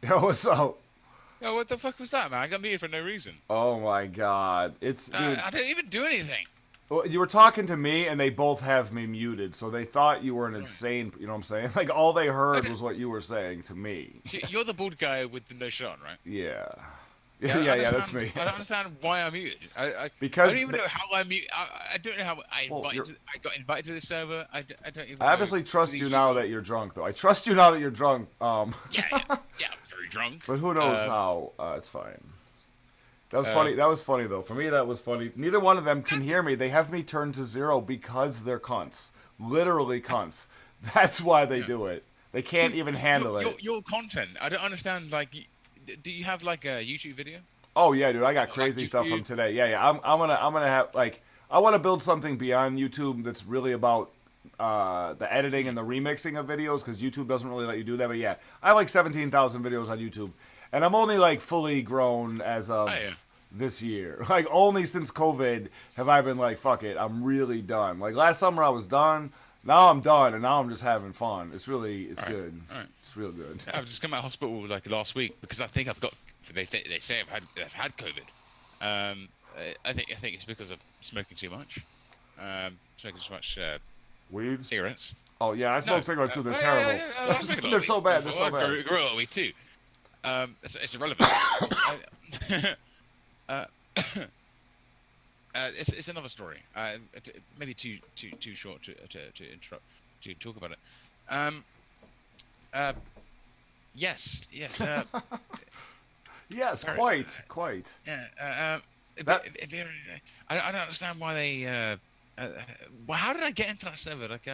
Yo, what's up? Yo, what the fuck was that, man? I got muted for no reason. Oh my God. It's, dude, I didn't even do anything. well, you were talking to me and they both have me muted, so they thought you were an Right. insane, you know what I'm saying? Like, all they I heard don't, was what you were saying to me. you're the bald guy with the no shirt on, right? Yeah. Yeah, Yeah, yeah, that's me. I don't understand why I'm muted. I don't Because, even know how I mute. I don't know how well, I got invited to the server. I don't even I know obviously who trust you these now people that are. you're drunk, though. I trust you now that you're drunk. Yeah, yeah, yeah. I'm very drunk. But who knows Um, how? It's fine. That was uh, funny. That was funny, though. For me, that was funny. Neither one of them can hear me. They have me turned to zero because they're cunts. Literally cunts. That's why they yeah. do it. They can't Dude, even handle it. your content. I don't understand. Like, do you have like a YouTube video? Oh yeah, dude, I got Like crazy stuff from YouTube? today. Yeah, yeah. I'm gonna have like I want to build something beyond YouTube that's really about the editing and the remixing of videos because YouTube doesn't really let you do that. But yeah, I have like 17,000 videos on YouTube, and I'm only like fully grown as Oh yeah. of this year. Like only since COVID have I been like, fuck it, I'm really done. Like last summer I was done. Now I'm done, and now I'm just having fun. It's All right. good. All right. It's real good. I've just come out of hospital like last week because I think I've got. They say I've had COVID. I think it's because of smoking too much. Smoking too much Weed? cigarettes. Oh yeah, I No, smoke cigarettes too. They're well, terrible. I smoke a lot They're of weed. so bad. They're so I bad. grow a lot of weed too. It's irrelevant. uh, it's another story. Maybe too short to interrupt to talk about it. Um, uh, yes. Yes, Very, quite. Yeah. That I don't understand why they. Well, how did I get into that server? Like,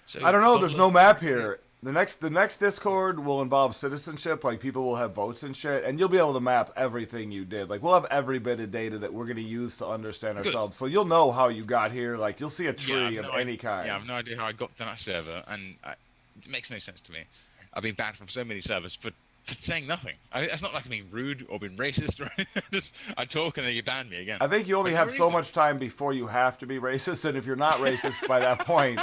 so I don't know. There's Donald. no map here. The next Discord will involve citizenship. Like people will have votes and shit, and you'll be able to map everything you did. Like we'll have every bit of data that we're gonna use to understand Good. ourselves. So you'll know how you got here. Like you'll see a Yeah, tree of any yeah, kind. I've no idea how I got to that server, and it makes no sense to me. I've been banned from so many servers for saying nothing. It's not like I'm being rude or being racist or anything. Just I talk and then you ban me again. I think you only For no have so reason. much time before you have to be racist, and if you're not racist by that point,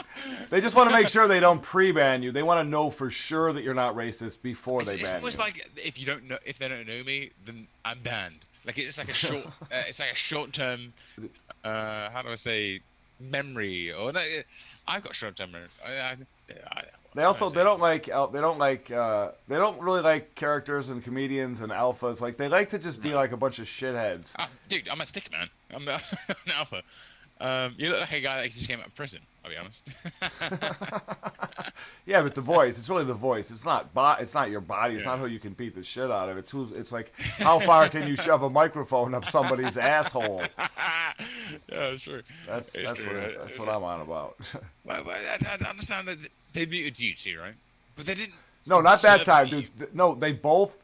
they just want to make sure they don't pre-ban you. They want to know for sure that you're not racist before they It's ban almost you. like if they don't know me, then I'm banned. Like it's like a short, it's like a short term. How do I say memory? Or no, I've got short term memory. They What can I also say? they don't really like characters and comedians and alphas. Like they like to just be Right. like a bunch of shitheads. Dude, I'm a stick man. I'm an alpha. You look like a guy that just came out of prison. I'll be honest. Yeah, but the voice, it's really the voice. It's not your body. It's Yeah. not who you can beat the shit out of. It's like how far can you shove a microphone up somebody's asshole? Yeah, it's true. That's It's that's true. what I'm on about. Well, I understand that they muted you too, right? But they didn't. No, not that Serve time, you. dude. No, they both.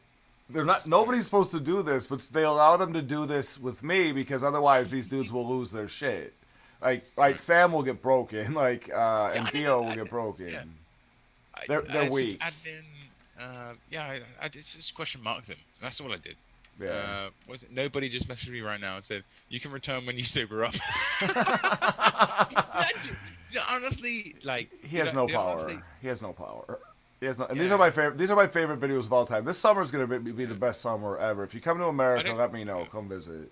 They're not. Nobody's supposed to do this, but they allow them to do this with me because otherwise these dudes will lose their shit. Like, right, Right. Sam will get broken, like, See, and I Dio didn't. will get Yeah. broken. They're Super weak. admin. Yeah, I just question mark them. That's all I did. Yeah. Was it? Nobody just messaged me right now and said you can return when you sober up. Honestly, like He has no power. honestly, He has no power. He has no. And these are yeah. my favorite. These are my favorite videos of all time. This summer is gonna be the best summer ever. If you come to I America, don't. let me know. Yeah. Come visit.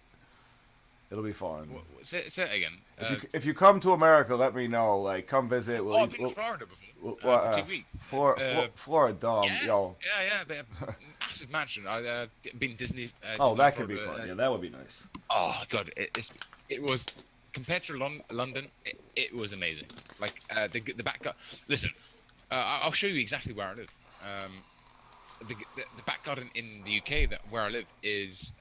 It'll be fun. Say it again. If you come to America, let me know. Like, come visit. Oh, I've been to Florida before for 2 weeks. Florida, Yes, yo. yeah. Massive mansion. I been Disney. Oh, Disney that could be Florida, fun. Yeah, that would be nice. Oh God, it was compared to London. It was amazing. Like the back. Listen, I'll show you exactly where I live. The back garden in the UK where I live is.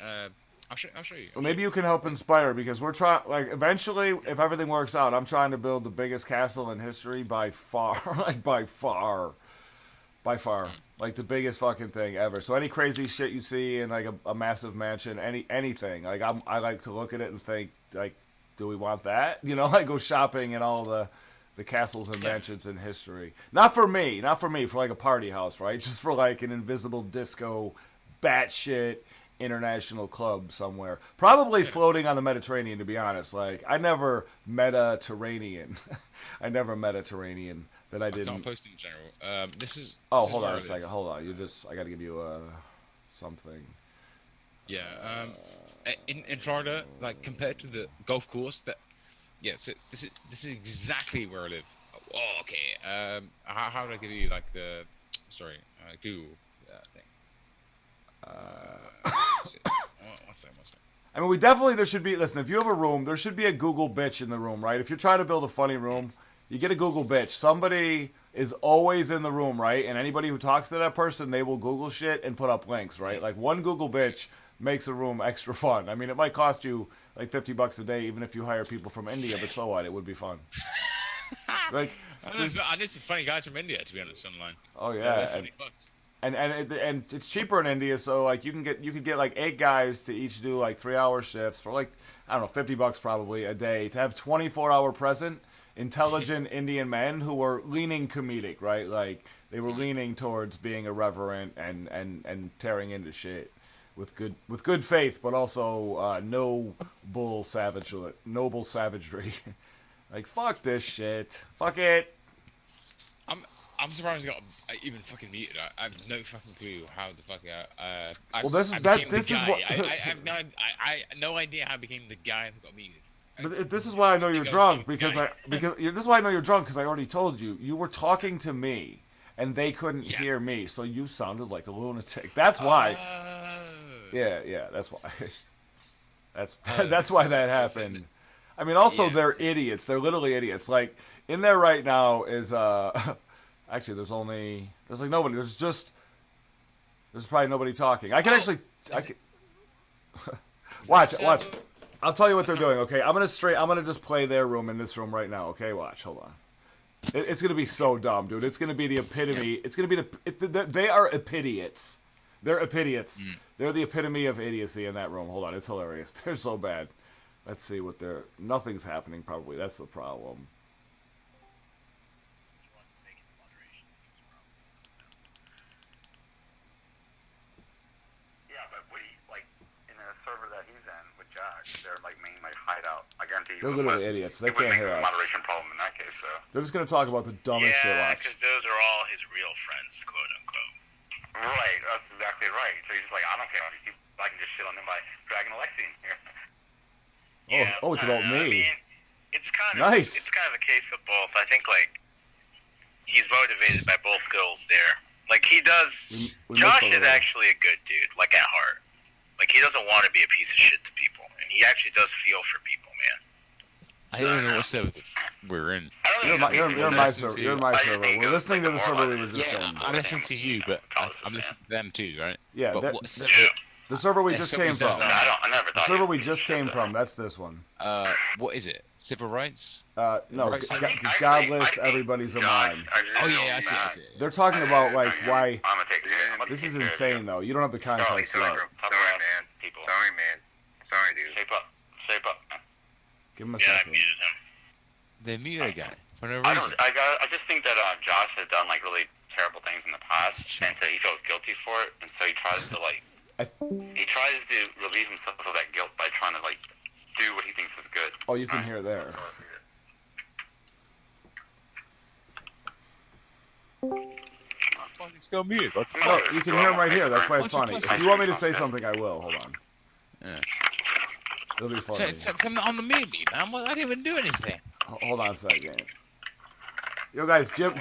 I'll show you. Well, maybe you can help inspire because we're trying. Like, eventually, if everything works out, I'm trying to build the biggest castle in history by far. Like, by far, like the biggest fucking thing ever. So any crazy shit you see in like a massive mansion, anything, like I like to look at it and think like, do we want that? You know, like go shopping in all the castles and Yeah. mansions in history. Not for me, for like a party house, right? Just for like an invisible disco, batshit international club somewhere. Probably floating on the Mediterranean, to be honest. Like I never Mediterranean. I never Mediterranean that I I can't didn't. post in general. This is. Oh, This is hold where on I a live. second. Hold on. I gotta give you something. Yeah. In Florida, like compared to the golf course, that yeah. So this is exactly where I live. Oh, okay. How do I give you like the sorry Google thing? Let's see. One second. One second. I mean, we definitely there should be. Listen, if you have a room, there should be a Google bitch in the room, right? If you're trying to build a funny room, you get a Google bitch. Somebody is always in the room, right? And anybody who talks to that person, they will Google shit and put up links, right? Like one Google bitch makes a room extra fun. I mean, it might cost you like $50 a day, even if you hire people from India, but so what? It would be fun. Like, this, I know some funny guys from India, to be honest, online. oh They're yeah, funny fucks. and it's cheaper in India, so like you could get like 8 guys to each do like 3 hour shifts for like I don't know $50 probably a day to have 24-hour present intelligent Indian men who were leaning comedic, right? Like they were leaning towards being irreverent and tearing into shit with good faith, but also noble savagery. Like fuck this shit, fuck it. I'm I'm surprised I got even fucking muted. I have no fucking clue how the fuck Well, this I is that. became the This is what. guy. I have I no idea how I became the guy that got muted. But this is why I know you're think I drunk became the because guy. this is why I know you're drunk because I already told you you were talking to me and they couldn't Yeah. hear me, so you sounded like a lunatic. That's why. Yeah, that's why. That's why that happened. I mean, also Yeah. they're idiots. They're literally idiots. Like in there right now is actually there's like nobody. There's probably nobody talking. I can actually I can watch. I'll tell you what they're doing. Okay, I'm gonna just play their room in this room right now. Okay, watch. Hold on. It's gonna be so dumb, dude. It's gonna be the epitome. It's gonna be they are epidiots. They're epidiots. They're the epitome of idiocy in that room. Hold on, it's hilarious. They're so bad. Let's see what they're. Nothing's happening. Probably that's the problem. Yeah, but like in a server that he's in with Josh, their like main like hideout. I guarantee you. They're literally idiots. They can't hear us. Moderation problem in that case. So. They're just gonna talk about the dumbest shit. Yeah, Watch. because those are all his real friends, quote unquote. Right, that's exactly right. So he's just like, I don't care. I can just shit on them by dragging Alexi in here. Oh, it's about me. I mean, it's kind of Nice. It's kind of a case of both. I think like he's motivated by both goals there. Like he does. We Josh missed a is little. actually a good dude, like at heart. Like he doesn't want to be a piece of shit to people, and he actually does feel for people, man. I don't even know what server we're in. I don't You're think my it's- server. You're my I just server. think We're it was, listening to like, the server we were demoralizing. just Yeah, in. I listen to you, but I'm Carlos is listening to them too, right? Yeah, But that- what that- server? The server we Yeah, just so came we said from. that. I never The thought. he server was a we piece of just shit, came though. from. That's this one. What is it? Civil rights? No, Right. godless. I think Everybody's a Josh, mime. Oh yeah, I see. I see. They're talking about like why. I'm gonna take care. I'm gonna This take is care of insane you. though. You don't have the context Sorry, yet. sorry, man. People. Sorry, man. Sorry, dude. Shape up. Shape up. Man. Give him a Yeah, I second. muted him. They muted a guy for no I reason. don't. I just think that Josh has done like really terrible things in the past, and so he feels guilty for it, and so he tries to like. He tries to relieve himself of that guilt by trying to like do what he thinks is good. Oh, you can hear there. That's how I see it. Fucking still muted. No, you can hear him right here. That's why it's funny. If you want me to say something, I will. Hold on. Yeah. It'll be funny. Come on the mute me, man. I didn't even do anything. Hold on a second. Yo, guys, Jim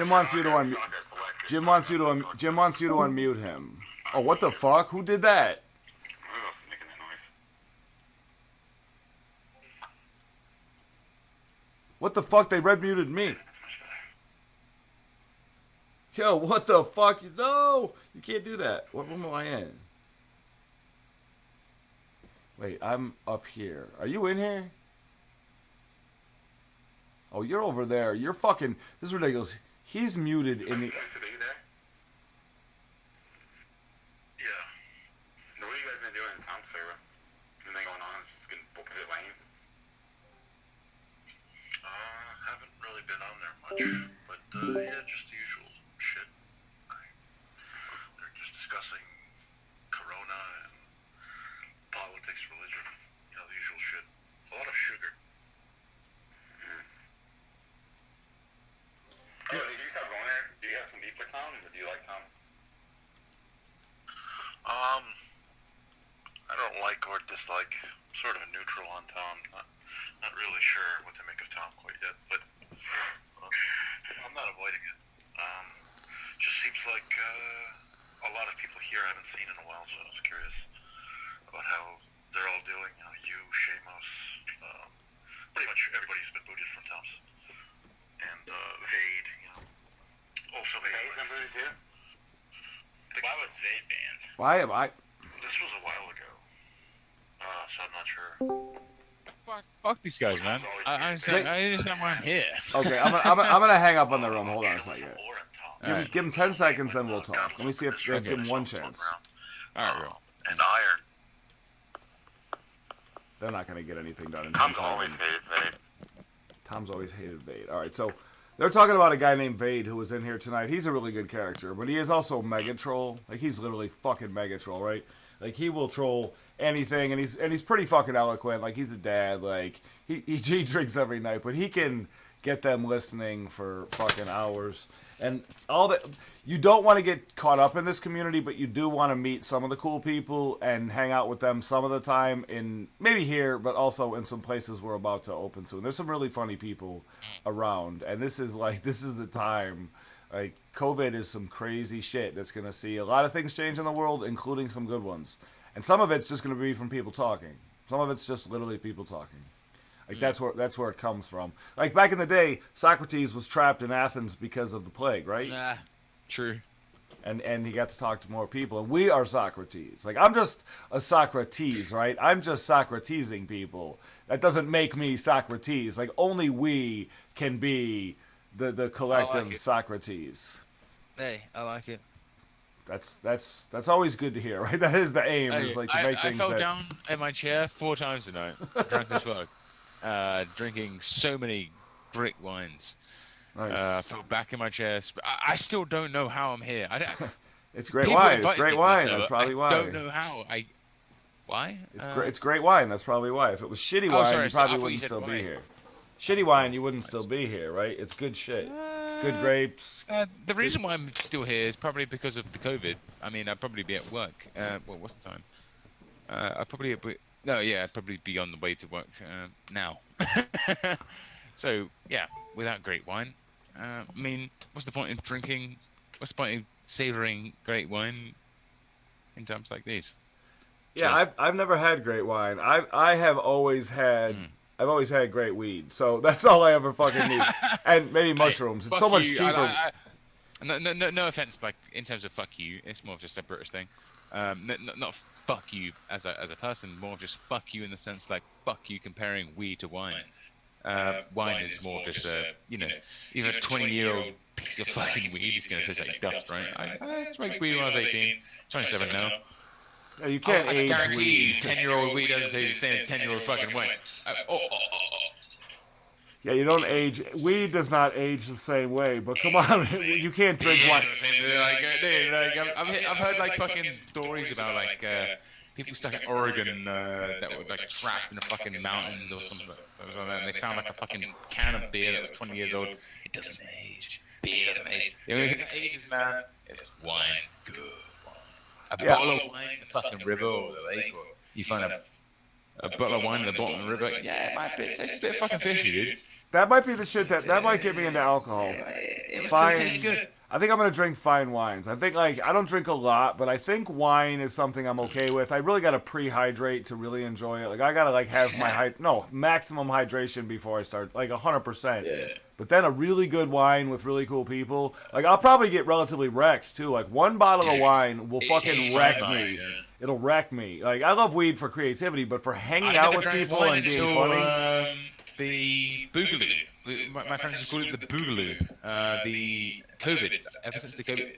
wants you to unmute. Jim wants you to unmute him. Oh, what the fuck? Who did that? Who else is making that noise? What the fuck? They red muted me. Yo, what the fuck? No, you can't do that. What room am I in? Wait, I'm up here. Are you in here? Oh, you're over there. You're fucking. This is ridiculous. He's muted in the. Mr. Biggie there? Yeah. What have you guys been doing in Tom's server? Anything going on? Just getting booked at lane? Haven't really been on there much, but yeah, just the usual shit. They're just discussing Corona and politics, religion, the usual shit. A lot of sugar. dislike. Sort of a neutral on Tom. Not really sure what to make of Tom quite yet, but I'm not avoiding it. Just seems like a lot of people here I haven't seen in a while, so I was curious about how they're all doing. You know, you, Shamos, pretty much everybody's been booted from Tom's, and Vade. You know, also Vade. Vade's been booted too? Why was Vade banned? Why am I? This was a while ago, so I'm not sure. Fuck these guys, man. I understand why I'm here. Okay, I'm gonna hang up on the room. Hold on a Chili second. from Lauren, Tom. Alright. Give him 10 seconds, then we'll talk. Let me see if give him one chance. Alright, bro. And Iron. They're not gonna get anything done in 10 Tom's always seconds. hated Vade. Tom's always hated Vade. All right, so they're talking about a guy named Vade who was in here tonight. He's a really good character, but he is also Mega Troll. Like, he's literally fucking Mega Troll, right? Like, he will troll anything, and he's pretty fucking eloquent. Like, he's a dad. Like, he drinks every night, but he can get them listening for fucking hours. And all that, you don't want to get caught up in this community, but you do want to meet some of the cool people and hang out with them some of the time in maybe here, but also in some places we're about to open soon. There's some really funny people around, and this is the time. Like, COVID is some crazy shit that's going to see a lot of things change in the world, including some good ones. And some of it's just going to be from people talking. Some of it's just literally people talking. Like, that's where it comes from. Like, back in the day, Socrates was trapped in Athens because of the plague, right? Nah, true. And he got to talk to more people. And we are Socrates. Like, I'm just a Socrates, right? I'm just Socratesing people. That doesn't make me Socrates. Like, only we can be the collective Socrates. Hey, I like it. That's always good to hear, right? That is the aim, is like to make I things fell that... down in my chair 4 times tonight, drunk as fuck. Drinking so many great wines. Nice. Fell back in my chair. I still don't know how I'm here. I don't. It's great People wine. It's invited great me to wine. this, That's but probably why. I don't know how. Why? It's great wine. That's probably why. If it was shitty wine, sorry, you so I probably thought you wouldn't said still be wine. here. Shitty wine, you wouldn't still be here, right? It's good shit. Good grapes. The reason why I'm still here is probably because of the COVID. I mean, I'd probably be at work. Well, what's the time? I'd probably I'd probably be on the way to work now. So yeah, without great wine, I mean, what's the point in drinking? What's the point in savoring great wine in times like these? Yeah, I've never had great wine. I have always had I've always had great weed. So that's all I ever fucking need. And maybe mushrooms. It's so much cheaper. No offense, like in terms of fuck you, it's more of just a British thing. Not fuck you as a person, more of just fuck you in the sense like fuck you comparing weed to wine. Wine is more of just even a 20-year-old piece of fucking weed is gonna taste like dust, right? I smoked weed when I was 18, 27 now. Yeah, you can't age guarantee weed. 10-year-old weed doesn't taste the same as 10-year-old fucking wine. Yeah, you don't age. Weed does not age the same way. But come on, you can't drink wine. I've heard like fucking stories about like people stuck in Oregon that were like trapped in the fucking mountains or something. And they found like a fucking can of beer that was 20 years old. It doesn't age. Beer doesn't age. The only thing that ages, man, is wine. Good wine. A bottle of wine in the fucking river or the lake, or you find a bottle of wine in the bottom of the river. Yeah, it might be. It tastes a bit fucking fishy, dude. That might be the shit that might get me into alcohol. Fine. I think I'm gonna drink fine wines. I think like I don't drink a lot, but I think wine is something I'm okay with. I really gotta pre-hydrate to really enjoy it. Like I gotta like have my maximum hydration before I start, like 100%. Yeah. But then a really good wine with really cool people. Like I'll probably get relatively wrecked too. Like one bottle of wine will fucking wreck me. Yeah. It'll wreck me. Like I love weed for creativity, but for hanging out with people and being funny. The Boogaloo. My friends just call it the Boogaloo. The COVID. Ever since the COVID.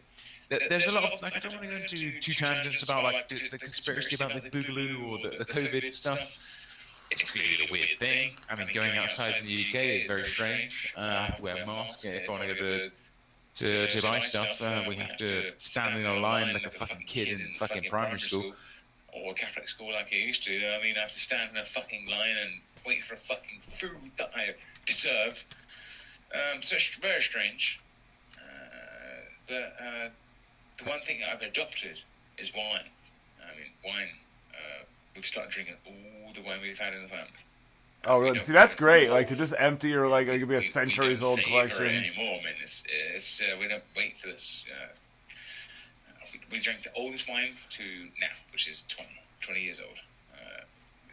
There's a lot of, like, I don't want to go into 2 tangents about, like, the conspiracy about the Boogaloo or the COVID stuff. It's clearly a weird thing. I mean, going outside in the UK is very strange. I have to wear a mask if I want to go to buy stuff. We have to stand in a line like a fucking kid in fucking primary school. Or Catholic school like I used to. I mean, I have to stand in a fucking line and wait for fucking food that I deserve. So it's very strange. But the one thing I've adopted is wine. I mean, wine we've started drinking all the wine we've had in the family. Oh, really? See, that's great. Like to just empty your like it could be a centuries old savor collection. it anymore, man. We don't wait for this. We drank the oldest wine to now, which is 20 years old.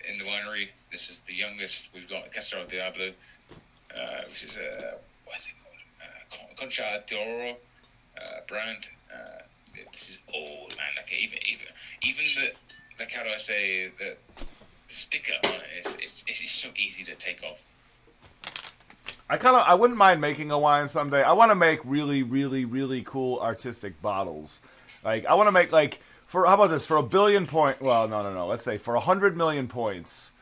In the winery, this is the youngest. We've got Castro Diablo, which is what is it called? Concha d'Oro brand. This is old, man. Like even the, like, how do I say, the sticker on it is so easy to take off. I wouldn't mind making a wine someday. I want to make really, really, really cool artistic bottles. Like I want to make like how about this for 1 billion point? Well, no. Let's say for 100 million points.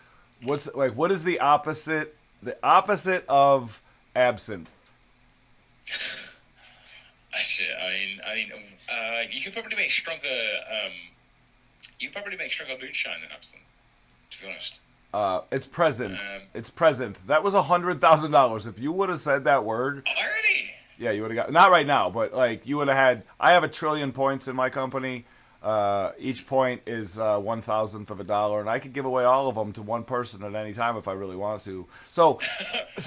What is the opposite of absinthe? Shit. You could probably make stronger. You could probably make stronger moonshine than absinthe. To be honest. It's present. It's present. That was $100,000. If you would have said that word. Already? Yeah, you would have got, not right now, but like you would have had. I have 1 trillion points in my company. Each point is 1,000th of a dollar, and I could give away all of them to one person at any time if I really want to. So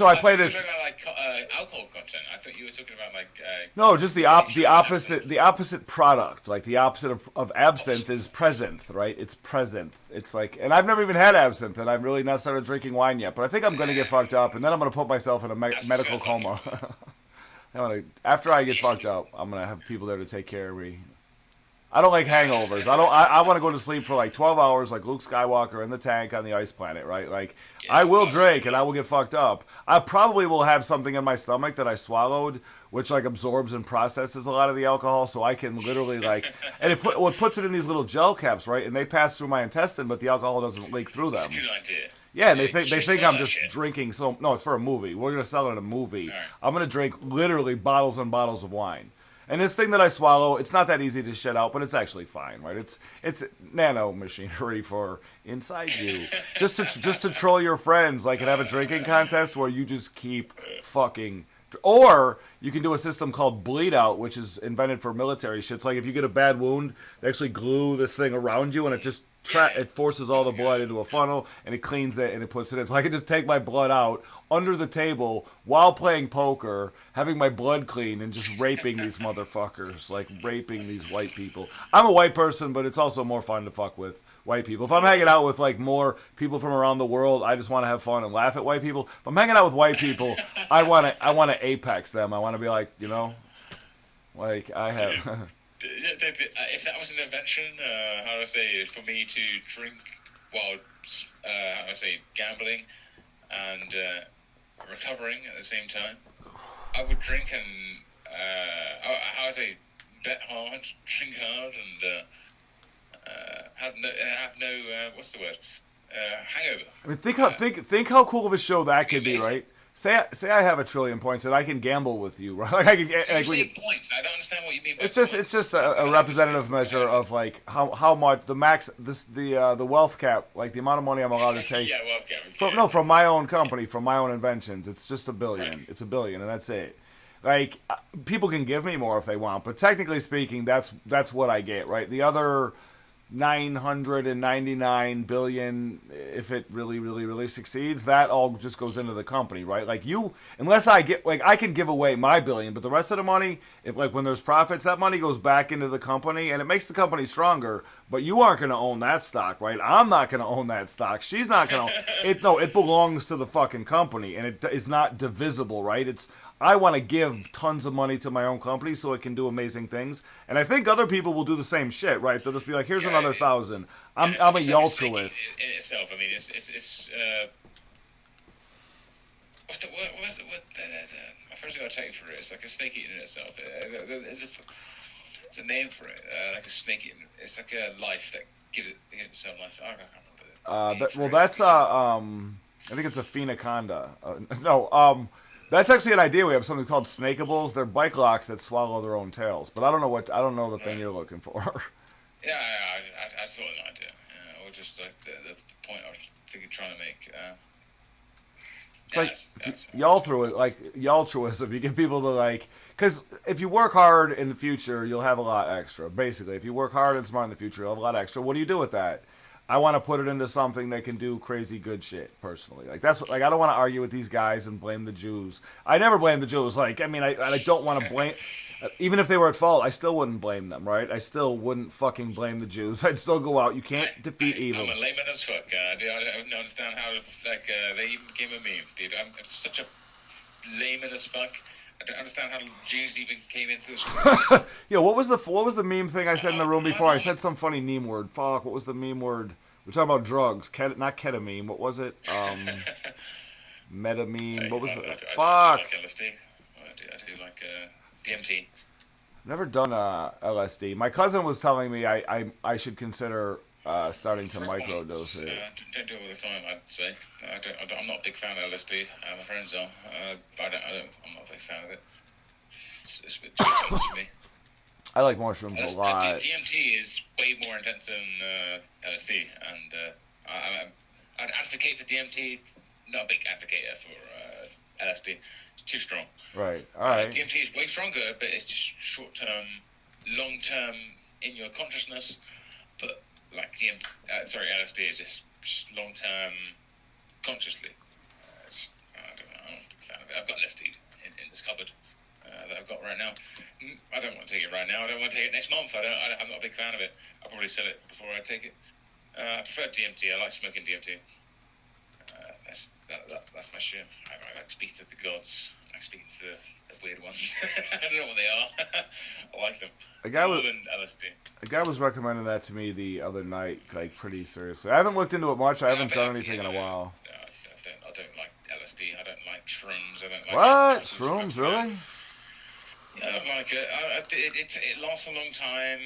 I play this. You were talking about like alcohol content. I thought you were talking about like. No, just the opposite product. Like the opposite of absinthe is present, right? It's present. It's like, and I've never even had absinthe, and I've really not started drinking wine yet. But I think I'm going to get fucked up, and then I'm going to put myself in a medical coma. After I get fucked up, I'm going to have people there to take care of me. I don't like hangovers. I want to go to sleep for like 12 hours like Luke Skywalker in the tank on the ice planet, right? Like, I will drink and I will get fucked up. I probably will have something in my stomach that I swallowed, which like absorbs and processes a lot of the alcohol, so I can literally like, and it puts it in these little gel caps, right? And they pass through my intestine, but the alcohol doesn't leak through them. That's a good idea. Yeah, and they think I'm just drinking. So no, it's for a movie. We're gonna sell it in a movie. Right. I'm gonna drink literally bottles and bottles of wine. And this thing that I swallow, it's not that easy to shit out, but it's actually fine, right? It's nano machinery for inside you, just to troll your friends, like, and have a drinking contest where you just keep fucking. Or you can do a system called bleed out, which is invented for military shit. It's like if you get a bad wound, they actually glue this thing around you, and it just it forces all the blood into a funnel, and it cleans it, and it puts it in. So I can just take my blood out under the table while playing poker, having my blood clean, and just raping these motherfuckers, like raping these white people. I'm a white person, but it's also more fun to fuck with white people. If I'm hanging out with like more people from around the world, I just want to have fun and laugh at white people. If I'm hanging out with white people, I want to apex them. I want to be like, you know, like I have. If that was an invention, how do I say, for me to drink while, how do I say, gambling and recovering at the same time, I would drink and, how do I say, bet hard, drink hard, and have no what's the word, hangover. I mean, think how cool of a show that could be, right? Say I have 1 trillion points and I can gamble with you, right? Like I can like points. I don't understand what you mean by it's just a representative measure of like how much the max the wealth cap, like the amount of money I'm allowed to take. Yeah, wealth cap. From my own company, from my own inventions. It's just $1 billion. Right. It's $1 billion, and that's it. Like people can give me more if they want, but technically speaking, that's what I get, right? The other 999 billion, if it really succeeds, that all just goes into the company, right? Like unless I get, like, I can give away my billion, but the rest of the money, if like when there's profits, that money goes back into the company and it makes the company stronger, but you aren't going to own that stock, right? I'm not going to own that stock. She's not going to it. No, it belongs to the fucking company and it is not divisible, right? I want to give tons of money to my own company so it can do amazing things. And I think other people will do the same shit, right? They'll just be like, here's another 1,000. I'm a altruist. In itself, I mean, it's what's the word? My friends are going to take for it. It's like a snake eating in itself. It's a name for it, like a snake eating. It's like a life that gives its own life. I can't remember. That's I think it's a phenaconda. That's actually an idea. We have something called snakeables. They're bike locks that swallow their own tails. But I don't know the thing you're looking for. Yeah, I saw an idea. Or just like the point I was trying to make. It's y'all through it, like altruism. You get people to like, because if you work hard in the future, you'll have a lot extra. Basically, if you work hard and smart in the future, you'll have a lot extra. What do you do with that? I want to put it into something that can do crazy good shit. Personally, like that's like I don't want to argue with these guys and blame the Jews. I never blame the Jews. Like I mean, I don't want to blame. Even if they were at fault, I still wouldn't blame them, right? I still wouldn't fucking blame the Jews. I'd still go out. You can't defeat evil. I'm a layman as fuck. I don't understand how they even became a meme, dude. I'm such a layman as fuck. I don't understand how Jews even came into this. Yo, what was the meme thing I said in the room before? I said some funny meme word. Fuck, what was the meme word? We're talking about drugs. Not ketamine. What was it? Metamine. What was the? Fuck. I do like LSD. I do like DMT. Never done LSD. My cousin was telling me I should consider starting to microdose it. Don't do it all the time, I'd say. I'm not a big fan of LSD. My friends are. I'm not a big fan of it. It's a bit too intense for me. I like mushrooms a lot. DMT is way more intense than LSD, and I'd advocate for DMT. Not a big advocate for LSD. It's too strong. Right. All right. DMT is way stronger, but it's just short term, long term in your consciousness. But like LSD is just long term, consciously. I don't know. I'm not a big fan of it. I've got LSD in this cupboard that I've got right now. I don't want to take it right now. I don't want to take it next month. I'm not a big fan of it. I'll probably sell it before I take it. I prefer DMT. I like smoking DMT. That's my shit. I like speaking to the gods. I like speaking to the weird ones. I don't know what they are. I like them. More than LSD. A guy was recommending that to me the other night, like pretty seriously. I haven't looked into it much. I haven't done anything in a while. I don't like LSD. I don't like shrooms. I don't like what? Shrooms, really? Yeah, I don't like it. It lasts a long time.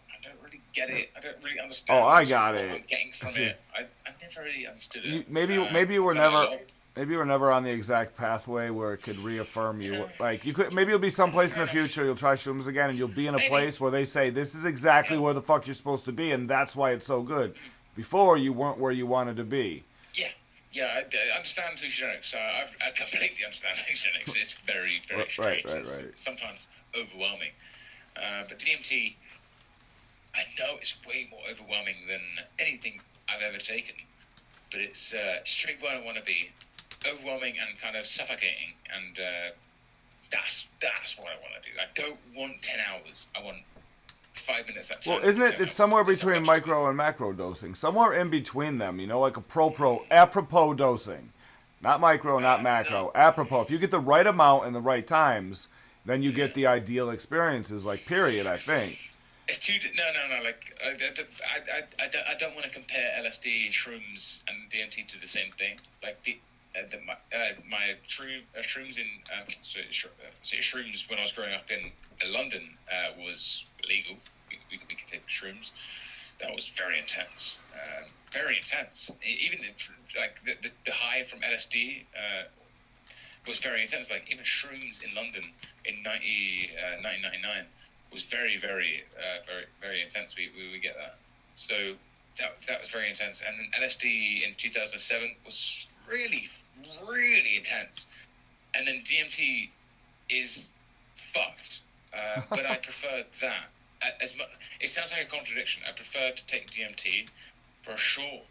I don't really get it. I don't really understand. Oh, I got it. What I'm getting from it. I never really understood it. Maybe you were never on the exact pathway where it could reaffirm you. Like maybe you'll be someplace in the future. You'll try shrooms again, and you'll be in a place where they say this is exactly where the fuck you're supposed to be, and that's why it's so good. Before you weren't where you wanted to be. Yeah, I understand hallucinogenics. I completely understand hallucinogenics. It's very, very strange. Right. Sometimes overwhelming. But DMT, I know it's way more overwhelming than anything I've ever taken. But it's straight where I want to be. Overwhelming and kind of suffocating. And that's what I want to do. I don't want 10 hours. I want 5 minutes. Well, isn't it? It's somewhere between micro and macro dosing. Somewhere in between them, like apropos dosing. Not micro, not macro. No. Apropos. If you get the right amount and the right times, then you get the ideal experiences, period, I think. It's too... No. Like, I don't want to compare LSD, shrooms, and DMT to the same thing. Like, my shrooms in... shrooms when I was growing up in London was illegal. We could take shrooms. That was very intense. Very intense. Even the high from LSD was very intense. Like even shrooms in London in 1999 was very, very, very intense. We get that. So that was very intense. And then LSD in 2007 was really, really intense. And then DMT is fucked. But I prefer that. It sounds like a contradiction. I prefer to take DMT for a short.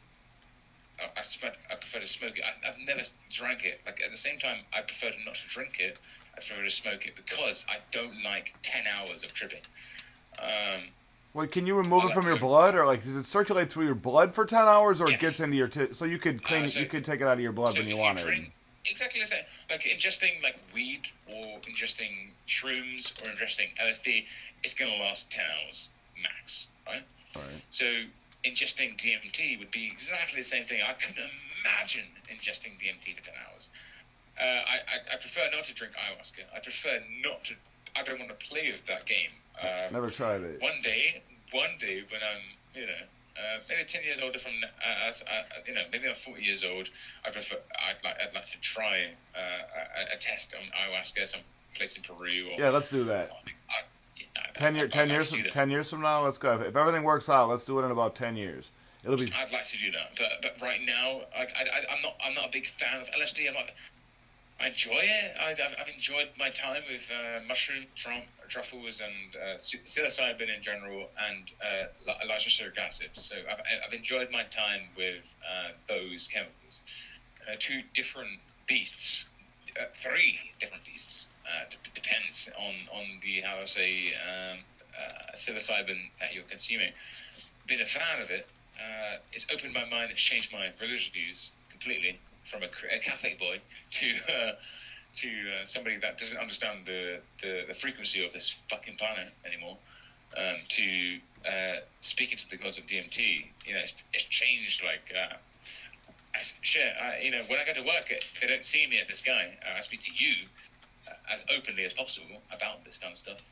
I prefer to smoke it. I've never drank it. Like at the same time, I prefer not to drink it. I prefer to smoke it because I don't like 10 hours of tripping. Well, can you remove it from your blood, or does it circulate through your blood for 10 hours, or it gets into your so you could clean you could take it out of your blood when you want it? Exactly the same. Like ingesting weed or ingesting shrooms or ingesting LSD, it's going to last 10 hours max, right? Right. So ingesting DMT would be exactly the same thing. I couldn't imagine ingesting DMT for 10 hours. I prefer not to drink ayahuasca. I prefer not to. I don't want to play with that game. Never tried it. One day when I'm, maybe 10 years older from, maybe I'm 40 years old. I'd like to try a test on ayahuasca, some place in Peru. Yeah, let's do that. 10 years from now, let's go. If everything works out, let's do it in about 10 years. It'll be. I'd like to do that, but right now, I'm not a big fan of LSD. I enjoy it. I've enjoyed my time with mushroom, truffles, and psilocybin in general, and lysergic acid. So I've enjoyed my time with those chemicals. Two different beasts, three different beasts. Depends on the how I say psilocybin that you're consuming. Been a fan of it. It's opened my mind. It's changed my religious views completely from a Catholic boy to somebody that doesn't understand the frequency of this fucking planet anymore. To speaking to the gods of DMT, it's changed like. When I go to work, they don't see me as this guy. I speak to you as openly as possible about this kind of stuff.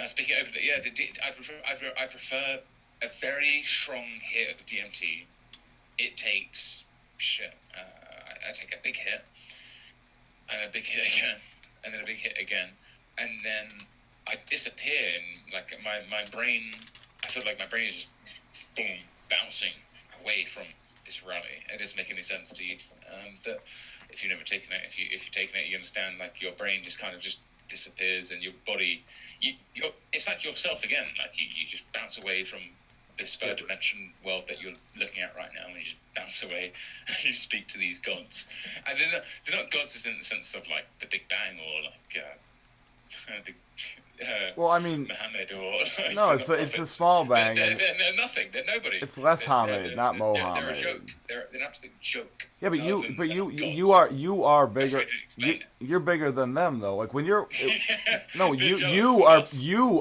Speaking openly, I prefer a very strong hit of DMT. It takes I take a big hit, and a big hit again, and then a big hit again, and then I disappear. And like my brain, I feel like my brain is just boom bouncing away from this reality. It doesn't make any sense to you. That if you've never taken it, if you've taken it, you understand. Like your brain just kind of just disappears, and your body, it's like yourself again. Like you just bounce away from this third dimension world that you're looking at right now, and you just bounce away and you speak to these gods. And they're not gods in the sense of like the Big Bang or like Well, I mean, Muhammad or no, it's the small bang. They're nothing. They're nobody. It's less Hamid, not Mohammed. They're a joke. They're an absolute joke. Yeah, but you are bigger. You're bigger than them though. Like when you're no, you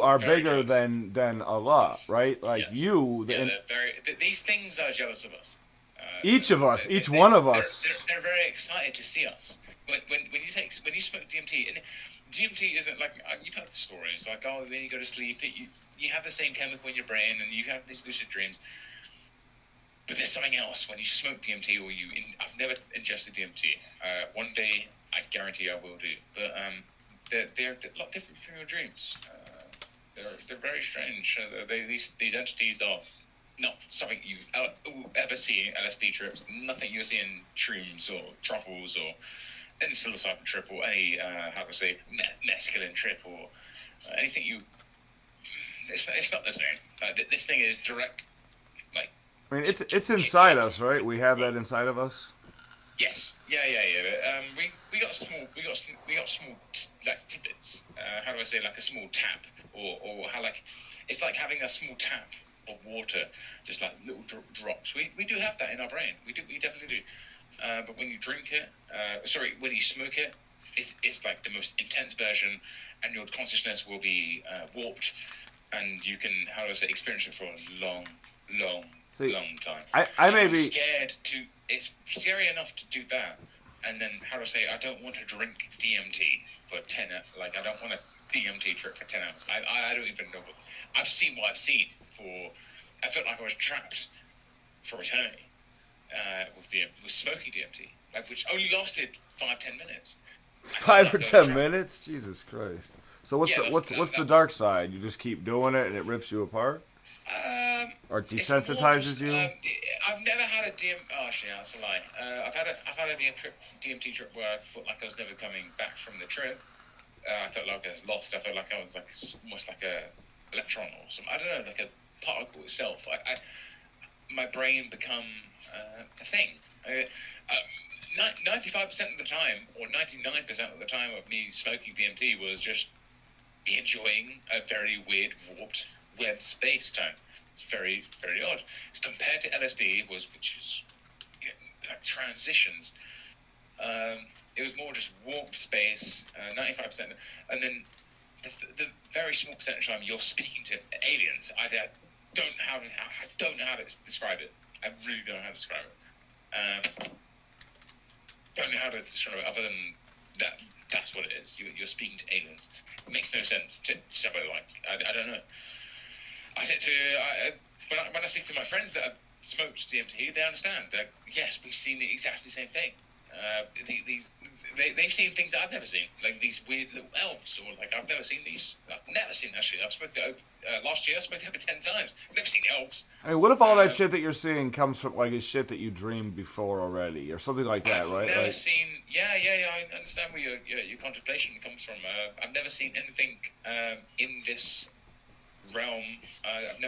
are bigger than Allah, right? Like these things are jealous of us. Each one of us. They're very excited to see us. When you smoke DMT, and DMT isn't like you've heard the stories like when you go to sleep, you have the same chemical in your brain and you have these lucid dreams. But there's something else when you smoke DMT or I've never ingested DMT. One day I guarantee I will do. But they're a lot different from your dreams. They're very strange. These entities are not something you ever see in LSD trips. Nothing you see in shrooms or truffles or any psilocybin trip or any mescaline trip or anything you. It's not the same. This thing is direct. Like I mean, it's inside us, right? We have that inside of us. Yes. Yeah. We got small like tidbits. How do I say, like a small tap, or how like it's like having a small tap of water, just like little drops. We do have that in our brain. We definitely do. But when you drink it, when you smoke it, it's like the most intense version, and your consciousness will be warped, and you can experience it for a long time. I may be scared to. It's scary enough to do that, and then I don't want to drink DMT for 10. Like I don't want a DMT trip for 10 hours. I don't even know. I've seen what I've seen. I felt like I was trapped for eternity with smoking DMT, like which only lasted 5-10 minutes. 5 or 10 minutes? Jesus Christ! So what's the dark side? You just keep doing it and it rips you apart. Or desensitizes you? I've never had a actually, that's a lie. I've had a DMT trip where I felt like I was never coming back from the trip. I felt like I was lost. I felt like I was like almost like a electron or something. I don't know, like a particle itself. My brain become a thing. 95% of the time, or 99% of the time of me smoking DMT was just me enjoying a very weird, warped web space-time. It's very, very odd. It's compared to LSD, which is like transitions. It was more just warped space, 95%, and then the very small percentage of time you're speaking to aliens. I don't know how to describe it. I really don't know how to describe it. Don't know how to describe it other than that. That's what it is. You're speaking to aliens. It makes no sense to somebody like I don't know. When I speak to my friends that have smoked DMT, they understand that yes, we've seen the exactly same thing. They've seen things I've never seen, like these weird little elves, or like I've never seen these. I've never seen that shit. I've spoken to last year. I spoke to over 10 times. I've never seen elves. I mean, what if all that shit that you're seeing comes from like is shit that you dreamed before already, or something like that, right? I've never Like, seen. Yeah. I understand where your contemplation comes from. I've never seen anything in this realm. I've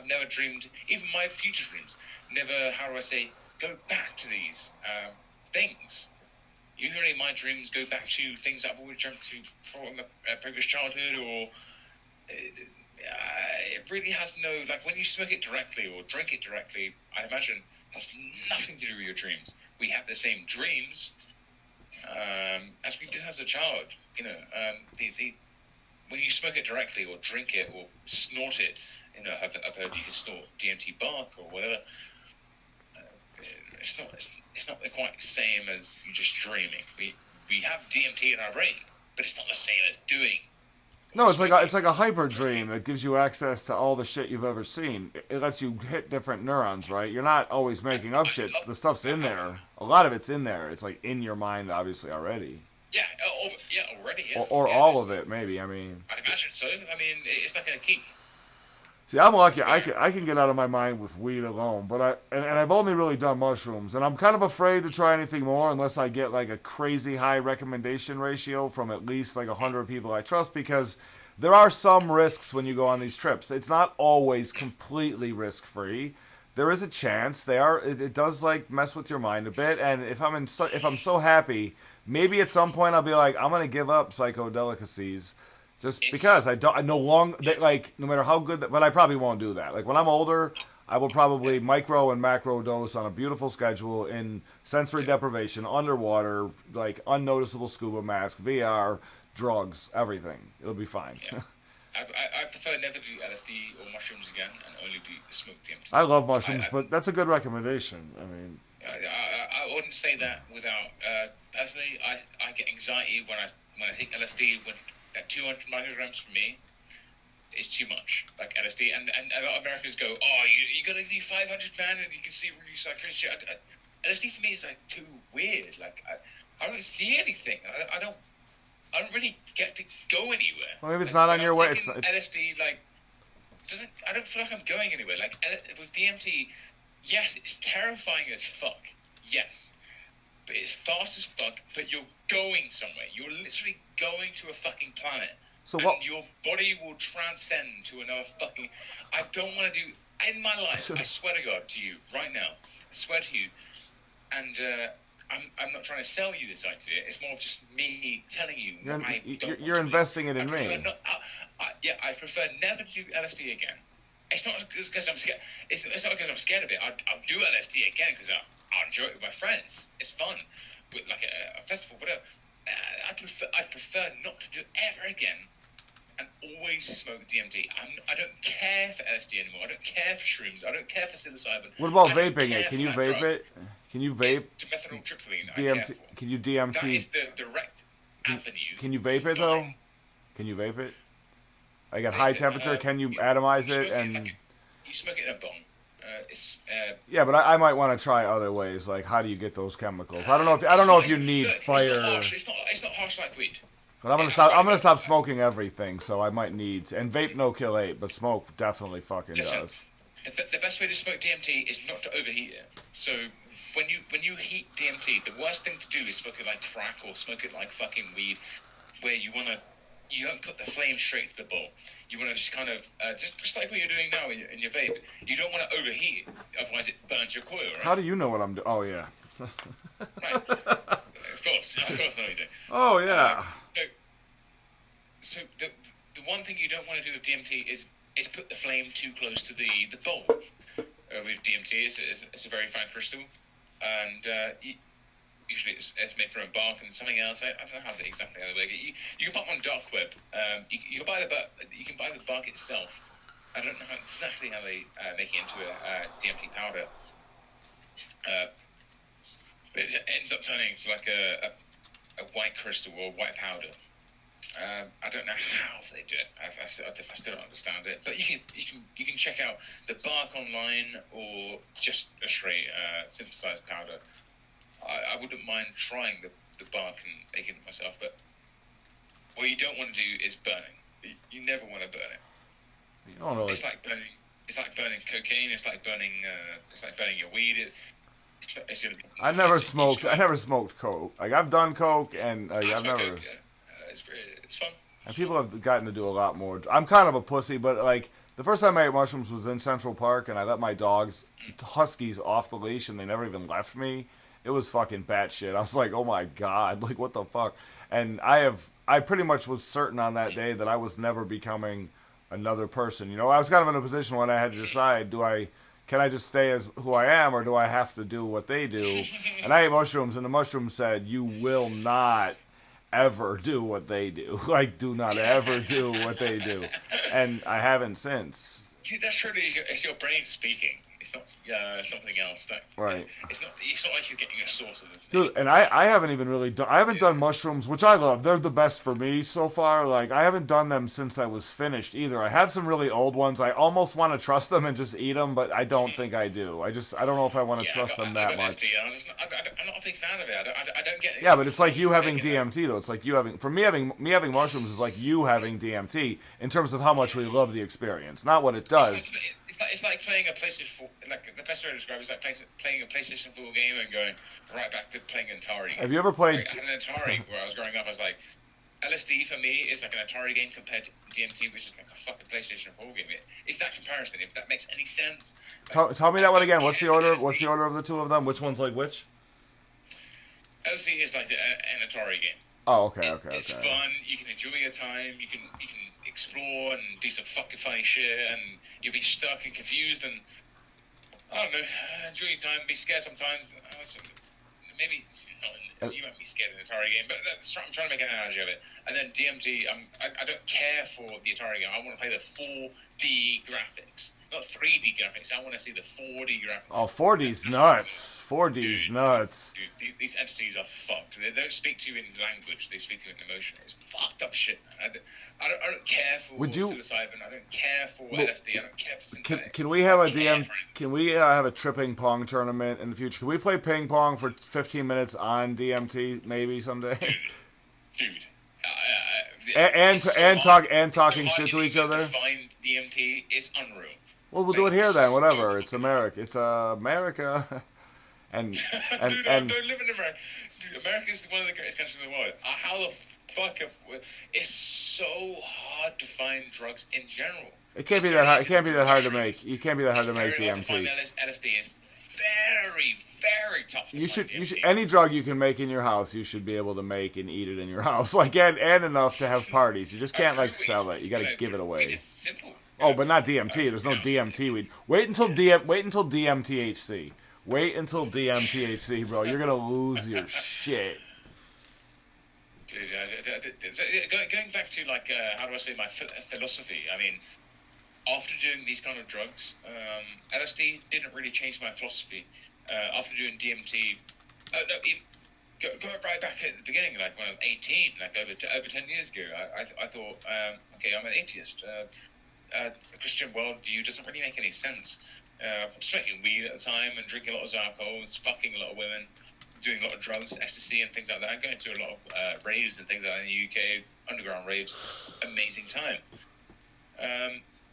never dreamed. Even my future dreams. Never. How do I say? Go back to these things. Usually, my dreams go back to things I've always dreamt to from a previous childhood, or it really has no, like when you smoke it directly or drink it directly. I imagine has nothing to do with your dreams. We have the same dreams as we did as a child. You know, when you smoke it directly or drink it or snort it, you know, I've heard you can snort DMT bark or whatever. It's not the quite same as you just dreaming. We have DMT in our brain, but it's not the same as doing. no, it's like a hyper dream that gives you access to all the shit you've ever seen. It lets you hit different neurons, right? You're not always making up shit. The stuff's in there. A lot of it's in there. It's like in your mind, obviously already. Yeah, already. Yeah. Or all of it, maybe. I mean, I imagine so. I mean, it's like a key. see, I'm lucky. I can get out of my mind with weed alone, but I've only really done mushrooms, and I'm kind of afraid to try anything more unless I get like a crazy high recommendation ratio from at least like 100 people I trust, because there are some risks when you go on these trips. It's not always completely risk-free. There is a chance it does like mess with your mind a bit, and if I'm so happy, maybe at some point I'll be like, I'm gonna give up psychodelicacies. Just because I no longer, like, no matter how good, but I probably won't do that. Like, when I'm older, I will probably micro and macro dose on a beautiful schedule in sensory deprivation, underwater, like, unnoticeable scuba mask, VR, drugs, everything. It'll be fine. Yeah. I prefer never to do LSD or mushrooms again and only do smoke DMT. I love mushrooms, but that's a good recommendation. I mean, I wouldn't say that without, personally, I get anxiety when I take LSD, when that 200 micrograms for me is too much, like LSD, and a lot of Americans go, oh, you gotta do 500, man, and you can see really psychotic shit. LSD for me is like too weird. Like I don't see anything. I don't really get to go anywhere. Well, maybe it's like, not on your way. It's LSD, like I don't feel like I'm going anywhere. Like with DMT, yes, it's terrifying as fuck. Yes. But it's fast as fuck, but you're going somewhere. You're literally going to a fucking planet. So what? And your body will transcend to another fucking... I don't want to do... In my life, I swear to God to you, right now, I swear to you, and I'm not trying to sell you this idea, it's more of just me telling you you're investing it in me. I prefer never to do LSD again. It's not because I'm scared. It's not because I'm scared of it. I'll do LSD again because I'll enjoy it with my friends. It's fun, with like a festival, whatever. I'd prefer not to do it ever again, and always smoke DMT. I don't care for LSD anymore. I don't care for shrooms. I don't care for psilocybin. What about vaping it? Can you vape it? Can you vape? It's methyltryptamine. DMT? Can you DMT? That is the direct avenue. Can you vape it though? Can you vape it? Like at high temperature, can you atomize it and? You smoke it in a bong. Yeah, but I might want to try other ways. Like, how do you get those chemicals? I don't know if you need fire. It's not harsh like weed. But I'm gonna stop smoking everything, so I might need. And vape no kill 8, but smoke definitely fucking does. The best way to smoke DMT is not to overheat it. So when you heat DMT, the worst thing to do is smoke it like crack or smoke it like fucking weed, where you don't put the flame straight to the bowl. You want to just kind of, just like what you're doing now in your vape. You don't want to overheat it, otherwise it burns your coil, right? How do you know what I'm doing? Oh, yeah. Right. Of course I know you do. Oh, yeah. So the one thing you don't want to do with DMT is put the flame too close to the bowl. With DMT, it's a very fine crystal, and usually it's made from a bark and something else. I don't know exactly how they work. You can buy it on dark web. You can buy the bark itself. I don't know exactly how they make it into a DMT powder. But it ends up turning into like a white crystal or white powder. I don't know how they do it. I still don't understand it. But you can check out the bark online or just a straight synthesized powder. I wouldn't mind trying the bark and making it myself, but what you don't want to do is burning. You never want to burn it. You don't really. It's like burning. It's like burning cocaine. It's like burning. It's like burning your weed. It's gonna be. I never smoked coke. Like I've done coke, and I've never. Coke, yeah. It's fun. And people have gotten to do a lot more. I'm kind of a pussy, but like the first time I ate mushrooms was in Central Park, and I let my dogs, huskies, off the leash, and they never even left me. It was fucking batshit. I was like, oh my god, like what the fuck? And I pretty much was certain on that day that I was never becoming another person. You know, I was kind of in a position when I had to decide, can I just stay as who I am, or do I have to do what they do? And I ate mushrooms, and the mushroom said, you will not ever do what they do. Like, do not ever do what they do. And I haven't since. Dude, that's true. It's your brain speaking. It's not something else. Right. It's not like you're getting a source of it. Dude, and I haven't even really done. I haven't done mushrooms, which I love. They're the best for me so far. Like I haven't done them since I was finished either. I have some really old ones. I almost want to trust them and just eat them, but I don't think I do. I don't know if I want to trust them that much. I'm not a big fan of it. I don't get it. Yeah, but it's like you having DMT though. It's like you having having mushrooms is like you having DMT in terms of how much we love the experience, not what it does. It's like playing a PlayStation 4. Like the best way to describe it is like playing a PlayStation 4 game and going right back to playing an Atari game. Have you ever played? Like, an Atari where I was growing up, I was like, LSD for me is like an Atari game compared to DMT, which is like a fucking PlayStation 4 game. It's that comparison, if that makes any sense. Tell me that one again. What's the order? What's the order of the two of them? Which one's like which? LSD is like an Atari game. Oh, okay. It's fun. You can enjoy your time. You can explore and do some fucking funny shit, and you'll be stuck and confused, and I don't know, enjoy your time. Be scared sometimes. Maybe you might be scared in an Atari game, but I'm trying to make an analogy of it. And then DMT, I don't care for the Atari game. I want to play the 4D graphics, not 3D graphics. I want to see the 4D graphics. Oh, 4D's nuts. 4D's nuts. Dude, these entities are fucked. They don't speak to you in language. They speak to you in emotion. It's fucked up shit. I don't care for psilocybin. I don't care for LSD. I don't care for synthetics. Can we have Can we have a tripping pong tournament in the future? Can we play ping pong for 15 minutes on DMT maybe someday? Dude. Talking shit to each other. Find DMT is unreal. Well, we'll do it here then. Whatever. It's America. It's America. And Dude, I don't live in America. Dude, America is one of the greatest countries in the world. How the fuck? It's so hard to find drugs in general. It can't be that hard. It can't be that hard to make. You can't be that hard to make DMT. LSD is very, very tough. You should any drug you can make in your house, you should be able to make and eat it in your house. Like and enough to have parties. You just can't like sell it. You got to give it away. It's simple. Oh, but not DMT. There's no DMT weed. Wait until DMTHC. Wait until DMTHC, bro. You're gonna lose your shit. Dude, going back to like how do I say my philosophy? I mean, after doing these kind of drugs, LSD didn't really change my philosophy. After doing DMT, going right back at the beginning, like when I was 18, like over 10 years ago, I thought, okay, I'm an atheist. Christian worldview doesn't really make any sense. Smoking weed at the time and drinking a lot of alcohol, fucking a lot of women, doing a lot of drugs, ecstasy and things like that. Going to a lot of raves and things like that in the UK, underground raves, amazing time.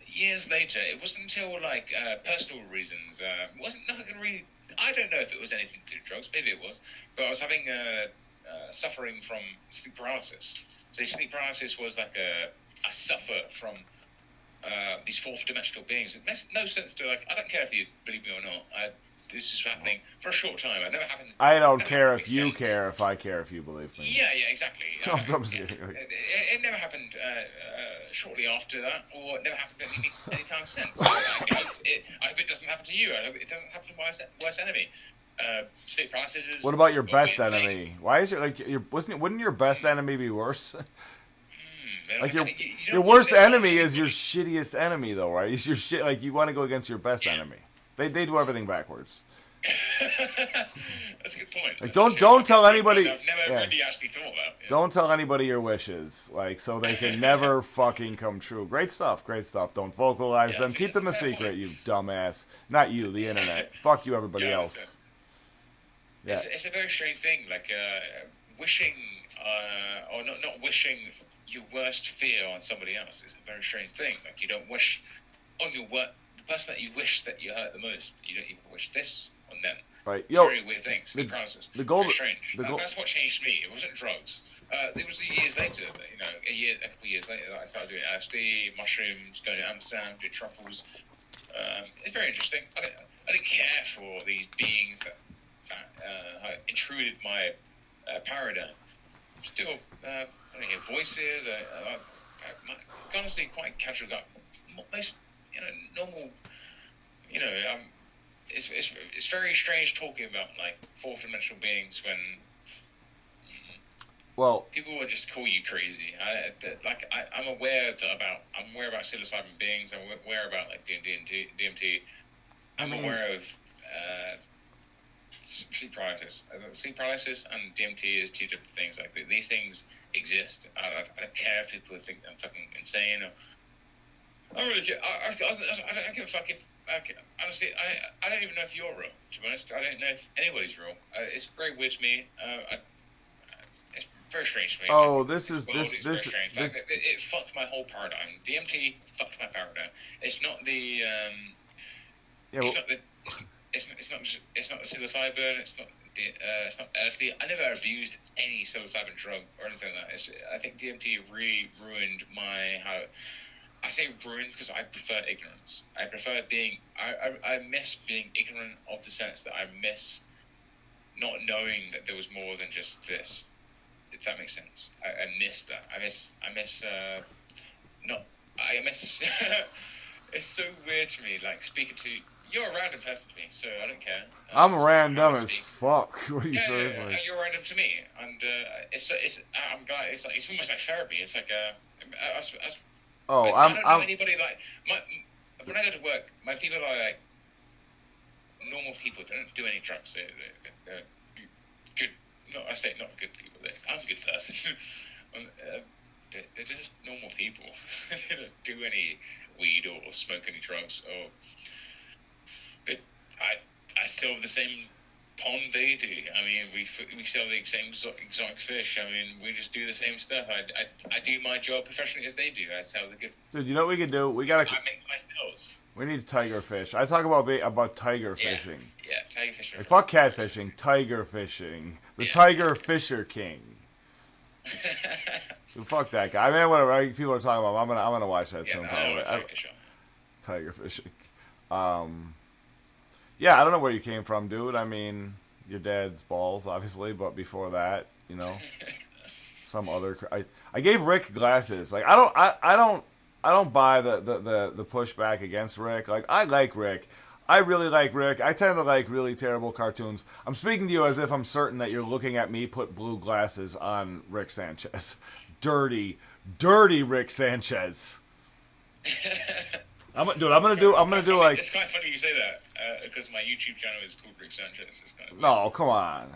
Years later, it wasn't until like personal reasons. Wasn't nothing really. I don't know if it was anything to do with drugs. Maybe it was, but I was having suffering from sleep paralysis. So sleep paralysis was like I suffer from these fourth dimensional beings. It makes no sense to like. I don't care if you believe me or not. This is happening for a short time. It never happened. I don't care if you care. If I care, if you believe me. Yeah, exactly. It never happened shortly after that, or it never happened any time since. So, I hope it doesn't happen to you. I hope it doesn't happen to my worst enemy. Sleep paralysis. What about your best enemy? Why is it like wouldn't your best enemy be worse? Like your worst enemy is your shittiest enemy, though, right? It's your shit. Like you want to go against your best enemy. They do everything backwards. That's a good point. Like don't tell anybody. I've never really actually thought about. Yeah. Don't tell anybody your wishes, like so they can never fucking come true. Great stuff. Don't vocalize them. Keep them a secret, you dumbass. Not you, the internet. Fuck you, everybody else. It's a very strange thing. Like wishing, or not wishing your worst fear on somebody else is a very strange thing. Like you don't wish on the person that you wish that you hurt the most. You don't even wish this on them. Right. It's a very weird thing. Sleep paralysis. The goal. Very strange. That's what changed me. It wasn't drugs. It was the years later. A couple of years later, that I started doing LSD, mushrooms, going to Amsterdam, doing truffles. It's very interesting. I didn't care for these beings that intruded my paradigm. Still, I hear voices. I'm honestly quite casual. Most, normal. It's very strange talking about like fourth dimensional beings when people will just call you crazy. I'm aware about psilocybin beings. I'm aware about like DMT. I'm aware of sleep paralysis. Sleep paralysis and DMT is two different things. Like these things exist. I don't care if people think I'm fucking insane. I don't really care. I don't give a fuck if. Honestly, I don't even know if you're real. To be honest, I don't know if anybody's real. It's very weird to me. It's very strange to me. Oh, this is it fucked my whole paradigm. DMT fucked my paradigm. It's not the it's not the psilocybin. It's not LSD. I never abused any psilocybin drug or anything like that. I think DMT really ruined I say ruined because I prefer ignorance. I prefer being. I miss being ignorant of the sense that I miss not knowing that there was more than just this. If that makes sense, I miss that. I miss. It's so weird to me. Like speaking to you're a random person to me, so I don't care. I'm random as fuck. What are you saying? Yeah, you're random to me, and I'm glad. It's almost like therapy. It's like I don't know anybody like when I go to work, my people are like normal people. They don't do any drugs. They're good. No, I say not good people. I'm a good person. They're just normal people. They don't do any weed or smoke any drugs. I still have the same pond they do. I mean, we sell the same exotic fish. I mean, we just do the same stuff. I do my job professionally as they do. I sell the good. Dude, you know what we can do? I make my sales. We need tiger fish. I talk about tiger fishing. Yeah, tiger fishing. Like, fuck catfishing. Tiger fishing. The Tiger Fisher King. Dude, fuck that guy. I mean, whatever people are talking about. I'm gonna watch that soon. Probably. Tiger fishing. Yeah, I don't know where you came from, dude. I mean, your dad's balls, obviously, but before that, some other. I gave Rick glasses. Like I don't buy the pushback against Rick. Like I like Rick. I really like Rick. I tend to like really terrible cartoons. I'm speaking to you as if I'm certain that you're looking at me put blue glasses on Rick Sanchez. Dirty Rick Sanchez. I'm gonna do like. It's quite funny you say that because my YouTube channel is called Rick Sanchez. It's kind of no, come on.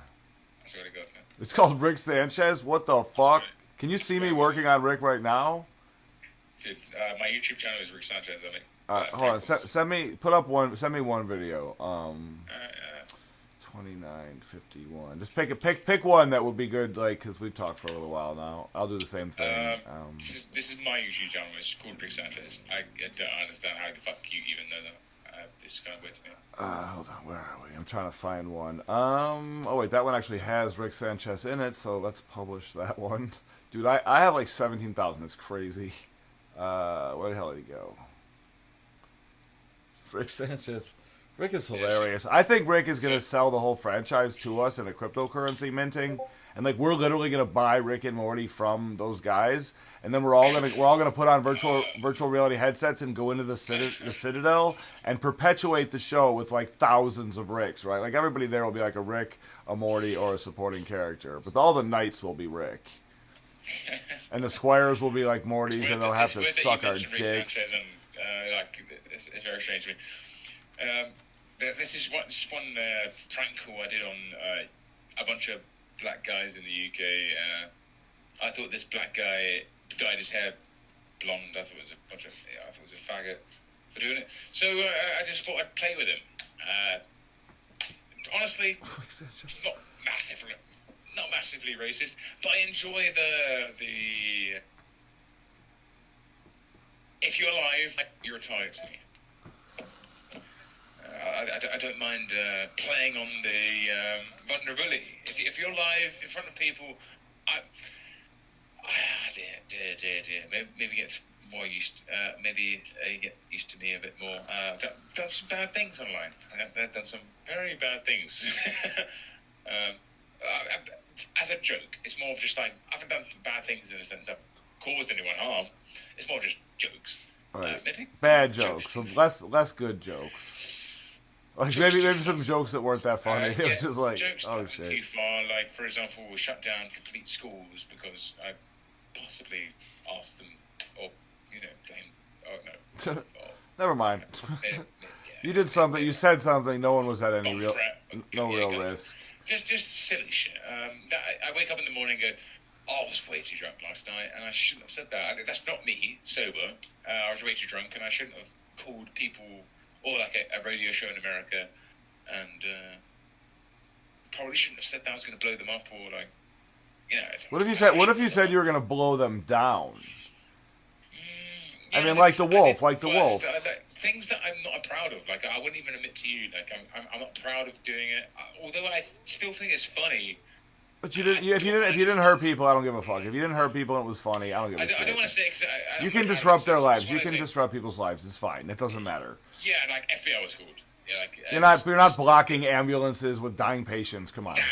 I swear to God. It's called Rick Sanchez. What the fuck? Can you see me working on Rick right now? Dude, my YouTube channel is Rick Sanchez. I mean. Hold on. Send me one video. 2951. Just pick one that would be good, like, because we've talked for a little while now. I'll do the same thing. This is my YouTube channel. It's called Rick Sanchez. I don't understand how the fuck you even know that. This is kind of weird to me. Hold on, where are we? I'm trying to find one. Oh wait, that one actually has Rick Sanchez in it, so let's publish that one. Dude, I have like 17,000. It's crazy. Where the hell did he go? Rick Sanchez. Rick is hilarious. I think Rick is gonna sell the whole franchise to us in a cryptocurrency minting, and like we're literally gonna buy Rick and Morty from those guys, and then we're all gonna put on virtual reality headsets and go into the Citadel and perpetuate the show with like thousands of Ricks, right? Like everybody there will be like a Rick, a Morty, or a supporting character, but all the knights will be Rick. And the squires will be like Mortys, and they'll have to suck our dicks. It's very strange to me. This is one prank call I did on a bunch of black guys in the UK. I thought this black guy dyed his hair blonde. I thought it was a faggot for doing it. So I just thought I'd play with him. honestly, not massively, not massively racist, but I enjoy the. If you're alive, you're retired to me. I don't mind playing on the vulnerability. If you're live in front of people, maybe get more used. Maybe get used to me a bit more. Done some bad things online. I've done some very bad things. As a joke, it's more of just like I haven't done bad things in the sense I've caused anyone harm. It's more just jokes. Right. Maybe Bad jokes, some less good jokes. Like maybe some jokes that weren't that funny. It was just like, jokes oh that shit. too far. Like for example, we shut down complete schools because I possibly asked them, or blame. Oh no. Never mind. Yeah, You did something. You said something. No one was at any bomb real, threat. no real risk. Just silly shit. I wake up in the morning and go, oh, I was way too drunk last night, and I shouldn't have said that. That's not me, sober. I was way too drunk, and I shouldn't have called people, or like a radio show in America, and probably shouldn't have said that I was going to blow them up, or like, What if you said you were going to blow them down? I mean, like the wolf. Things that I'm not proud of. Like I wouldn't even admit to you. Like I'm not proud of doing it. Although I still think it's funny. But you didn't. If you didn't hurt people, I don't give a fuck. If you didn't hurt people and it was funny, I don't give a shit. I don't want to say. You can disrupt their lives. You can disrupt people's lives. It's fine. It doesn't matter. Yeah, like FBI was called. Yeah, like you're not blocking ambulances with dying patients. Come on. Nah.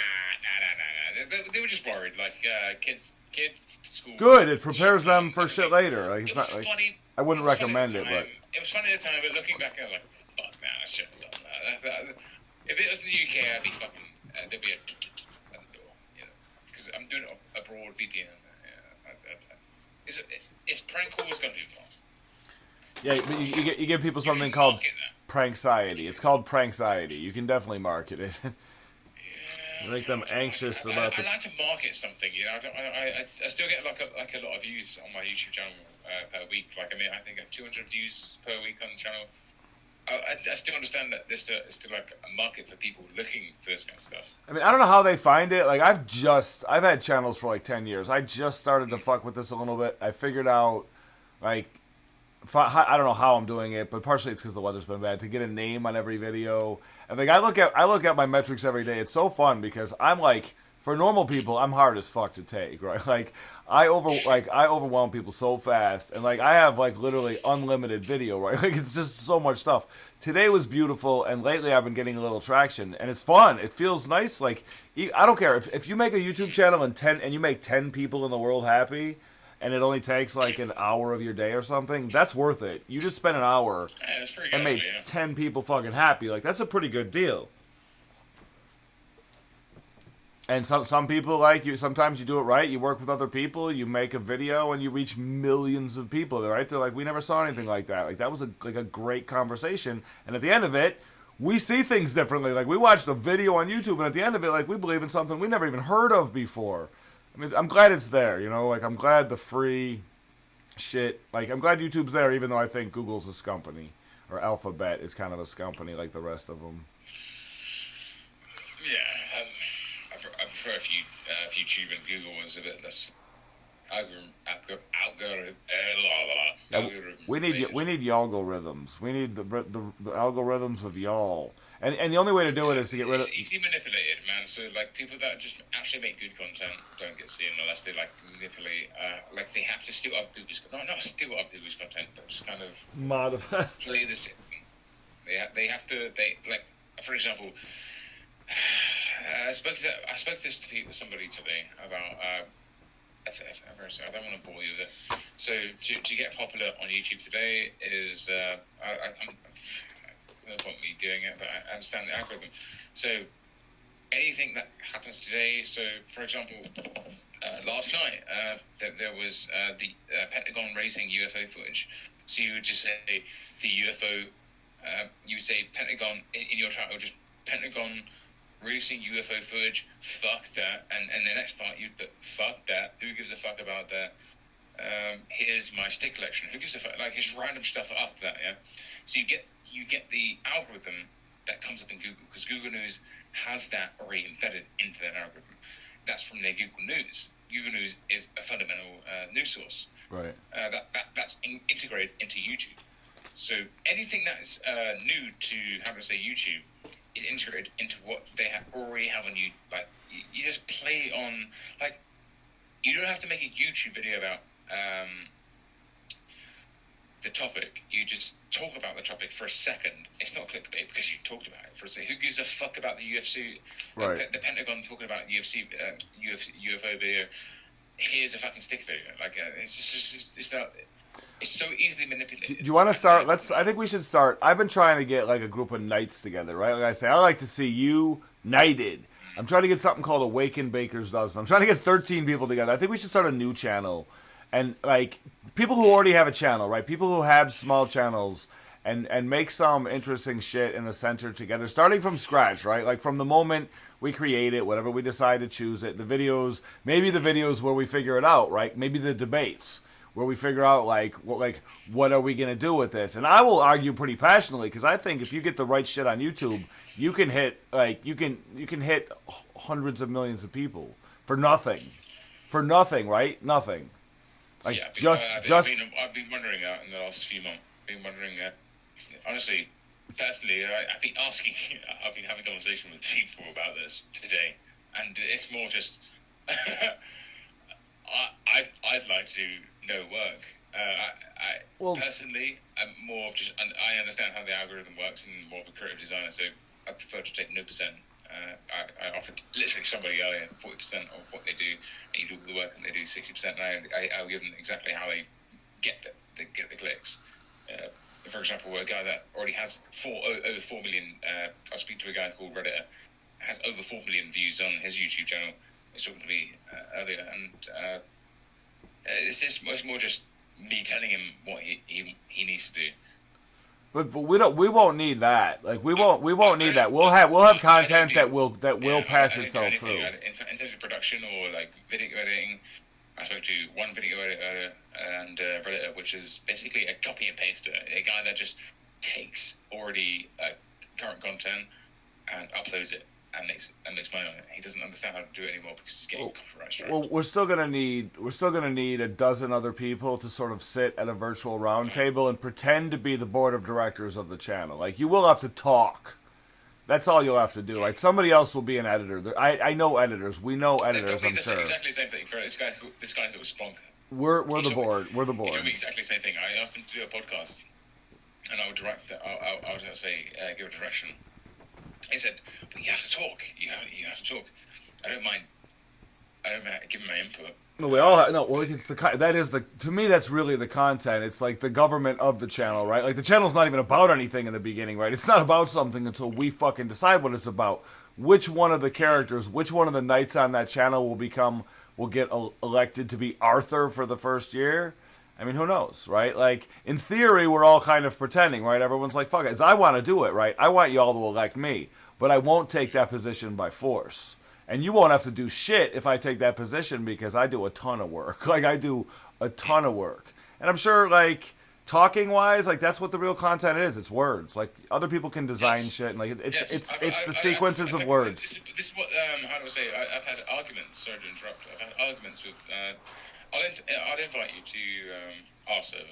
They were just worried. Like kids, school. Good. It prepares them for shit later. Like it's not like funny. I wouldn't recommend it, but it was funny at the time. But looking back, I was like, fuck, man, I shouldn't have done that. If it was in the UK, I'd be fucking. There'd be a because I'm doing it abroad VPN. Is prank calls gonna do far? Yeah, but you give people something called pranxiety. It's called pranxiety. You can definitely market it. You make them anxious about. I like to market something. I still get like a lot of views on my YouTube channel per week. Like I think I have 200 views per week on the channel. I still understand that there's still like a market for people looking for this kind of stuff. I mean, I don't know how they find it. Like, I've had channels for like 10 years. I just started to fuck with this a little bit. I figured out, like, I don't know how I'm doing it, but partially it's because the weather's been bad. To get a name on every video, and like I look at my metrics every day. It's so fun because I'm like, for normal people, I'm hard as fuck to take, right? Like I overwhelm people so fast, and like I have like literally unlimited video, right? Like it's just so much stuff. Today was beautiful, and lately I've been getting a little traction, and it's fun. It feels nice. Like I don't care if you make a YouTube channel and you make 10 people in the world happy, and it only takes like an hour of your day or something. That's worth it. You just spent an hour and made 10 people fucking happy. Like that's a pretty good deal. And some people like you. Sometimes you do it right. You work with other people. You make a video and you reach millions of people. Right? They're like, we never saw anything like that. Like that was a great conversation. And at the end of it, we see things differently. Like we watched a video on YouTube, and at the end of it, like we believe in something we never even heard of before. I mean, I'm glad it's there. Like I'm glad the free shit. Like I'm glad YouTube's there, even though I think Google's a scumpany, or Alphabet is kind of a scumpany like the rest of them. Yeah. I prefer if YouTube and Google was a bit less algorithm. We need algorithms. We need the algorithms of y'all. And the only way to do it is to get rid of. It's easy manipulated, man. So like people that just actually make good content don't get seen unless they like manipulate. Like they have to steal other people's not steal other people's content, but just kind of modify. Play this. They have to like for example. I spoke to somebody today about. I don't want to bore you with it. So to get popular on YouTube today is there's no point me doing it, but I understand the algorithm. So anything that happens today. So for example, last night there was the Pentagon raising UFO footage. So you would just say the UFO. You would say Pentagon in your title, just Pentagon. Releasing UFO footage, fuck that, and the next part you'd put fuck that. Who gives a fuck about that? Here's my stick collection. Who gives a fuck? Like it's random stuff after that, yeah. So you get the algorithm that comes up in Google, because Google News has that already embedded into their algorithm. That's from their Google News. Google News is a fundamental news source. Right. That's integrated into YouTube. So anything that's new to, how do I say, YouTube is integrated into what they already have on YouTube. Like, you just play on, like, you don't have to make a YouTube video about the topic. You just talk about the topic for a second. It's not clickbait because you talked about it for a second. Who gives a fuck about the UFC? Right. The Pentagon talking about UFC, UFO video. Here's a fucking stick video. Like, it's not. It's so easily manipulated. Do you want to start? I think we should start. I've been trying to get like a group of knights together, right? Like I say, I like to see you knighted. I'm trying to get something called Awakened Baker's Dozen. I'm trying to get 13 people together. I think we should start a new channel. And like people who already have a channel, right? People who have small channels and make some interesting shit in the center together, starting from scratch, right? Like from the moment we create it, whatever we decide to choose it, the videos, maybe the videos where we figure it out, right? Maybe the debates where we figure out what are we gonna do with this? And I will argue pretty passionately because I think if you get the right shit on YouTube, you can hit you can hit hundreds of millions of people for nothing, right? Nothing. Like yeah, I've been wondering that in the last few months. I've been wondering honestly, personally, I've been asking. I've been having a conversation with people about this today, and it's more just. I'd like to know work. Personally, I'm more of just. I understand how the algorithm works, and more of a creative designer, so I prefer to take no percent. I offered literally somebody earlier 40% of what they do, and you do all the work, and they do 60%. And I'll give them exactly how they get the clicks. For example, a guy that already has over 4 million. I speak to a guy called Redditor, has over 4 million views on his YouTube channel. He's talking to me earlier, and it's more just me telling him what he needs to do. But we won't need that. Like we won't need that. We'll have content that will pass itself through. In terms of production or like video editing, I spoke to one video editor and Redditor, which is basically a copy and paster, a guy that just takes already current content and uploads it and makes money on it. He doesn't understand how to do it anymore because it's getting copyright strikes. Well, we're still gonna need a dozen other people to sort of sit at a virtual round table and pretend to be the board of directors of the channel. Like you will have to talk. That's all you'll have to do. Like somebody else will be an editor. I know editors. We know editors. I'm sure. Exactly the same thing for this guy who was Splunk. We're the board. We're the board. He told me exactly the same thing. I asked him to do a podcast, and I would direct. I would say give a direction. He said, "But you have to talk. You have to talk. I don't mind giving my input." No, we all well. It's to me that's really the content. It's like the government of the channel, right? Like the channel's not even about anything in the beginning, right? It's not about something until we fucking decide what it's about. Which one of the characters, which one of the knights on that channel will get elected to be Arthur for the first year? I mean, who knows, right? Like, in theory, we're all kind of pretending, right? Everyone's like, fuck it. I want to do it, right? I want you all to elect me. But I won't take that position by force. And you won't have to do shit if I take that position because I do a ton of work. Like, I do a ton of work. And I'm sure, like, talking-wise, like, that's what the real content is. It's words. Like, other people can design shit. And, like, it's the sequences of words. This is what, how do I say, I've had arguments, sorry to interrupt. I've had arguments with... I'd invite you to our server.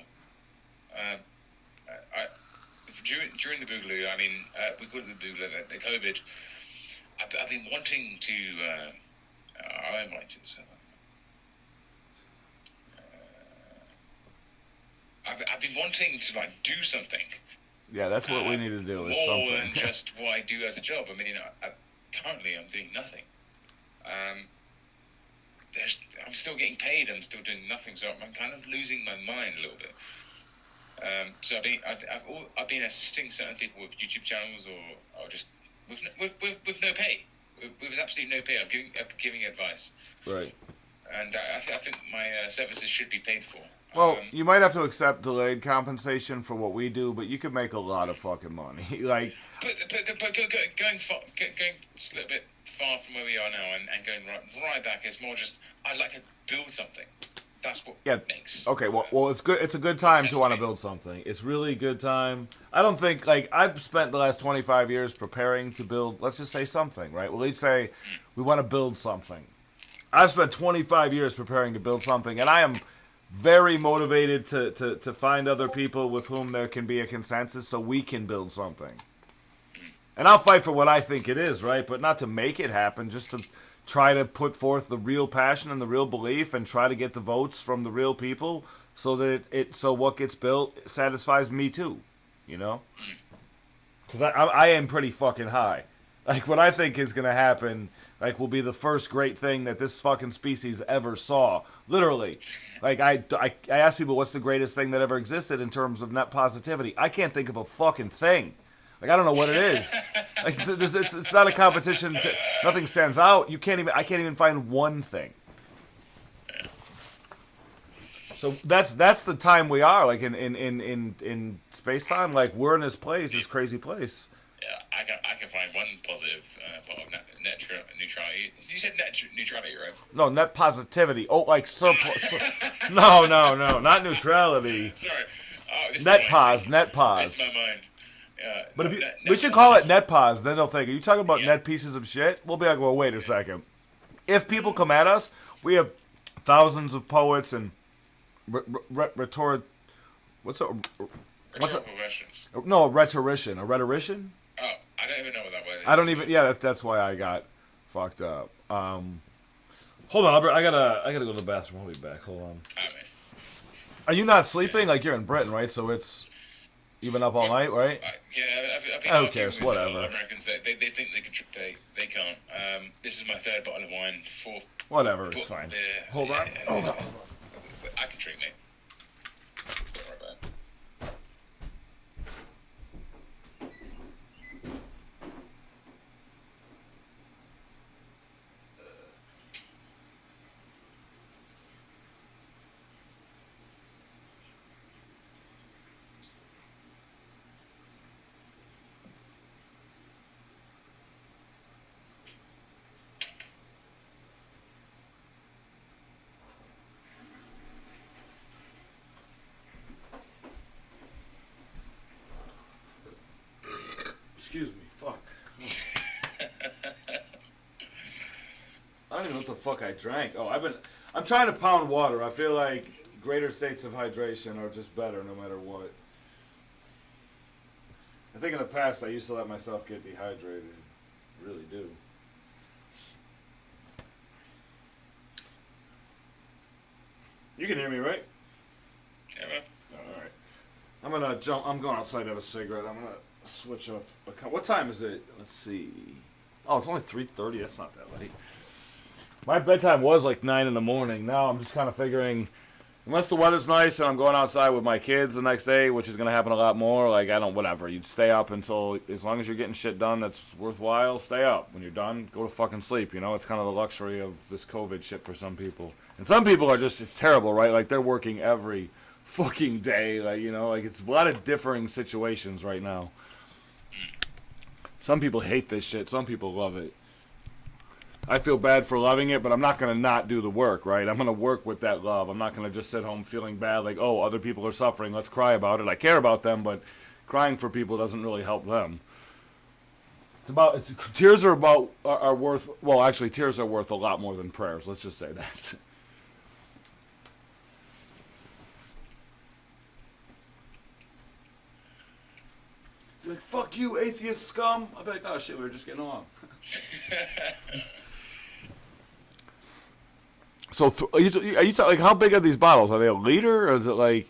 During the Boogaloo, I mean, we call it the Boogaloo, the COVID. I've been wanting to. I'll invite you to the server. I've been wanting to like do something. Yeah, that's what we need to do. Is something more than just what I do as a job. I mean, currently I'm doing nothing. I'm still getting paid. I'm still doing nothing, so I'm kind of losing my mind a little bit. So I've been assisting certain people with YouTube channels, or just with no pay, with absolutely no pay. I'm giving advice. Right. And I think my services should be paid for. Well, you might have to accept delayed compensation for what we do, but you could make a lot of fucking money. Like, but going just a little bit far from where we are now and going right back, it's more just I'd like to build something. That's what Yeah. makes. Okay. Well, it's good. It's a good time to Success want to to me. build something. It's really good time. I don't think like I've spent the last 25 years preparing to build. Let's just say something, right? Well, let's say we want to build something. I've spent 25 years preparing to build something, and I am very motivated to find other people with whom there can be a consensus so we can build something. And I'll fight for what I think it is, right? But not to make it happen, just to try to put forth the real passion and the real belief and try to get the votes from the real people so that so what gets built satisfies me too, you know? Because I am pretty fucking high. Like, what I think is going to happen, like, will be the first great thing that this fucking species ever saw. Literally. Like, I ask people, what's the greatest thing that ever existed in terms of net positivity? I can't think of a fucking thing. Like, I don't know what it is. Like, it's not a competition. Nothing stands out. I can't even find one thing. So that's the time we are, like, in space-time. Like, we're in this place, this crazy place. Yeah, I can find one positive part of net neutrality. You said net neutrality, right? No, net positivity. Oh, like surplus. No, not neutrality. Sorry. Oh, this Net is pos, my net pos. It's my mind. Yeah, But no, if you, net we should pos. call it net pos, then they'll think, are you talking about Yeah. net pieces of shit? We'll be like, well, wait a second. If people come at us, we have thousands of poets and rhetoric. What's a Rhetorical questions. no, a rhetorician? A rhetorician? Oh, I don't even know what that word is. I don't even. Yeah, that's why I got fucked up. Hold on, Albert. I gotta go to the bathroom. I'll be back. Hold on. Man. Are you not sleeping? Like, you're in Britain, right? So you've been up all night, right? Yeah, I've been Who arguing cares? with Whatever. Americans. They think they can. They can't. This is my third bottle of wine. Fourth. Whatever. It's fine. beer. Hold on. Hold on. I can drink, mate. Don't worry about it. Excuse me. Fuck. I don't even know what the fuck I drank. Oh, I'm trying to pound water. I feel like greater states of hydration are just better no matter what. I think in the past I used to let myself get dehydrated. I really do. You can hear me, right? Yeah, man. Alright. I'm going outside to have a cigarette. I'm gonna switch up. What time is it? Let's see. Oh, it's only 3:30. That's not that late. My bedtime was like 9 in the morning. Now I'm just kind of figuring, unless the weather's nice and I'm going outside with my kids the next day, which is going to happen a lot more, like, whatever. You'd stay up until, as long as you're getting shit done that's worthwhile, stay up. When you're done, go to fucking sleep, you know? It's kind of the luxury of this COVID shit for some people. And some people are just, it's terrible, right? Like, they're working every fucking day, like, you know? Like, it's a lot of differing situations right now. Some people hate this shit. Some people love it. I feel bad for loving it, but I'm not going to not do the work, right? I'm going to work with that love. I'm not going to just sit home feeling bad like, oh, other people are suffering. Let's cry about it. I care about them, but crying for people doesn't really help them. Tears are worth, well, actually, tears are worth a lot more than prayers. Let's just say that. You're like, fuck you, atheist scum. I'll be like, oh shit, we were just getting along. So, are you like, how big are these bottles? Are they a liter, or is it like